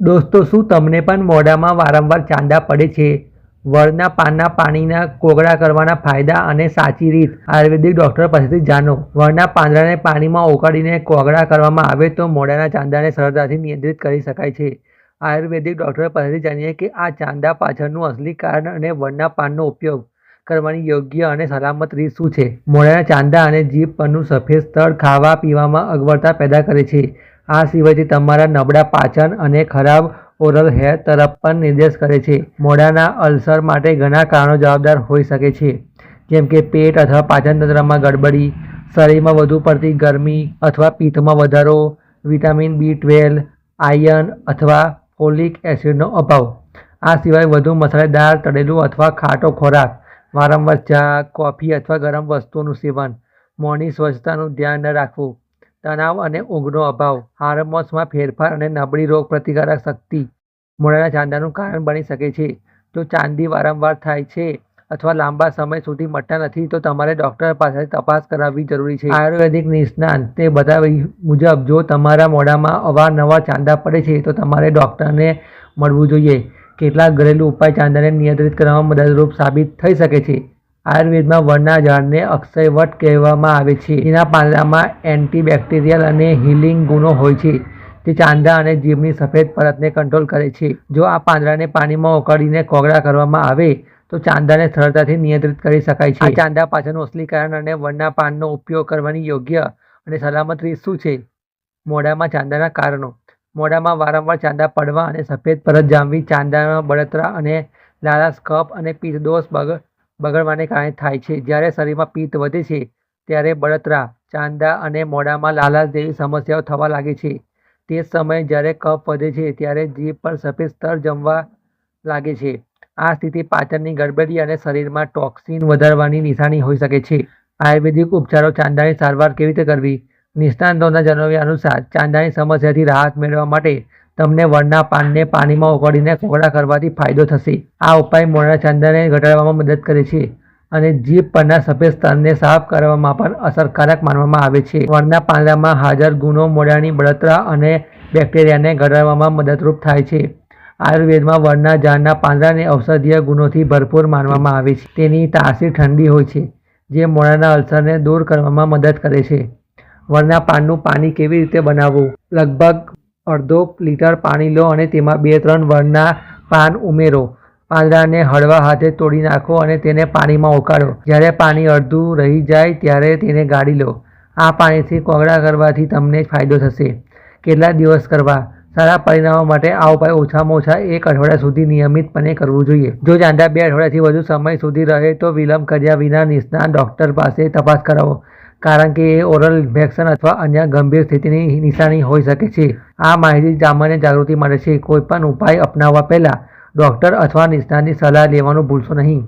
દોસ્તો, શું તમને પણ મોઢામાં વારંવાર ચાંદા પડે છે? વળના પાનના પાણીના કોગળા કરવાના ફાયદા અને સાચી રીત આયુર્વેદિક ડૉક્ટર પાસેથી જાણો. વળના પાંદડાને પાણીમાં ઉકાળીને કોગળા કરવામાં આવે તો મોઢાના ચાંદાને સરળતાથી નિયંત્રિત કરી શકાય છે. આયુર્વેદિક ડૉક્ટર પાસેથી જાણીએ કે આ ચાંદા પાછળનું અસલી કારણ અને વળના પાનનો ઉપયોગ કરવાની યોગ્ય અને સલામત રીત શું છે. મોઢાના ચાંદા અને જીભ પરનું સફેદ સ્તર ખાવા પીવામાં અગવડતા પેદા કરે છે. આ સિવાય તે તમારા નબળા પાચન અને ખરાબ ઓરલ હેલ્થ તરફ પણ નિર્દેશ કરે છે. મોઢાના અલ્સર માટે ઘણા કારણો જવાબદાર હોઈ શકે છે, જેમ કે પેટ અથવા પાચનતંત્રમાં ગડબડી, શરીરમાં વધુ પડતી ગરમી અથવા પિત્તમાં વધારો, વિટામિન B12, આયર્ન અથવા ફોલિક એસિડનો અભાવ. આ સિવાય વધુ મસાલેદાર, તળેલું અથવા ખાટો ખોરાક, વારંવાર ચા, કોફી અથવા ગરમ વસ્તુઓનું સેવન, મોંની સ્વચ્છતાનું ધ્યાન ન રાખવું, તણાવ અને ઊંઘનો અભાવ, હાર્મોન્સમાં ફેરફાર અને નબળી રોગપ્રતિકારક શક્તિ મોઢાના ચાંદાનું કારણ બની શકે છે. જો ચાંદી વારંવાર થાય છે અથવા લાંબા સમય સુધી મટતા નથી, તો તમારે ડૉક્ટર પાસે તપાસ કરાવવી જરૂરી છે. આયુર્વેદિક નિષ્ણાતે બતાવ્યા મુજબ જો તમારા મોઢામાં અવારનવાર ચાંદા પડે છે, તો તમારે ડૉક્ટરને મળવું જોઈએ. કેટલાક ઘરેલું ઉપાય ચાંદાને નિયંત્રિત કરવામાં મદદરૂપ સાબિત થઈ શકે છે. આયુર્વેદમાં વડના ઝાડને અક્ષયવટ કહેવામાં આવે છે. તેના પાંદડામાં એન્ટીબેક્ટેરિયલ અને હીલિંગ ગુણો હોય છે, જે ચાંદા અને જીભની સફેદ પરતને કંટ્રોલ કરે છે. જો આ પાંદડાને પાણીમાં ઉકાળીને કોગળા કરવામાં આવે તો ચાંદાને સરળતાથી નિયંત્રિત કરી શકાય છે. આ ચાંદા પાછળનું અસલી કારણ અને વડના પાનનો ઉપયોગ કરવાની યોગ્ય અને સલામત રીત શું છે? મોઢામાં ચાંદાના કારણો. મોઢામાં વારંવાર ચાંદા પડવા અને સફેદ પરત જામવી ચાંદાના બળતરા અને લાલાશ, કફ અને પિત્ત દોષ બગડવાને કારણે થાય છે. જ્યારે શરીરમાં પિત્ત વધે છે, ત્યારે બળતરા, ચાંદા અને મોઢામાં લાલાશ જેવી સમસ્યાઓ થવા લાગે છે. તે જ સમયે જ્યારે કફ વધે છે, ત્યારે જીભ પર સફેદ સ્તર જમવા લાગે છે. આ સ્થિતિ પાચનની ગડબડી અને શરીરમાં ટોક્સિન વધારવાની નિશાની હોઈ શકે છે. આયુર્વેદિક ઉપચારો. ચાંદાની સારવાર કેવી રીતે કરવી? નિષ્ણાતોના જણાવ્યા અનુસાર, ચાંદાની સમસ્યાથી રાહત મેળવવા માટે તમને વડના પાનને પાણીમાં ઉકાળીને કોગળા કરવાથી ફાયદો થશે. આ ઉપાય મોઢાના ચાંદાને ઘટાડવામાં મદદ કરે છે અને જીભ પરના સફેદ સ્તરને સાફ કરવામાં પણ અસરકારક માનવામાં આવે છે. વડના પાંદડામાં હાજર ગુણો મોઢાની બળતરા અને બેક્ટેરિયાને ઘટાડવામાં મદદરૂપ થાય છે. આયુર્વેદમાં વડના ઝાડના પાંદડાને ઔષધીય ગુણોથી ભરપૂર માનવામાં આવે છે. તેની તાસીર ઠંડી હોય છે, જે મોઢાના અલ્સરને દૂર કરવામાં મદદ કરે છે. વડના પાનનું પાણી કેવી રીતે બનાવવું? લગભગ અડધો લિટર પાણી લો અને તેમાં 2-3 વડના પાન ઉમેરો. પાંદડાને હળવા હાથે તોડી નાખો અને તેને પાણીમાં ઉકાળો. જ્યારે પાણી અડધું રહી જાય ત્યારે તેને ગાળી લો. આ પાણીથી કોગળા કરવાથી તમને ફાયદો થશે. કેટલા દિવસ કરવા? સારા પરિણામો માટે આ ઉપાય ઓછામાં ઓછા 1 અઠવાડિયા સુધી નિયમિતપણે કરવું જોઈએ. જો ચાંદા 2 અઠવાડિયાથી વધુ સમય સુધી રહે તો વિલંબ કર્યા વિના નિષ્ણાત ડૉક્ટર પાસે તપાસ કરાવો, કારણ કે એ ઓરલ ઇન્ફેક્શન અથવા અન્ય ગંભીર સ્થિતિની નિશાની હોઈ શકે છે. આ માહિતી સામાન્ય જાગૃતિ માટે છે. કોઈપણ ઉપાય અપનાવવા પહેલાં ડૉક્ટર અથવા નિષ્ણાતની સલાહ લેવાનું ભૂલશો નહીં.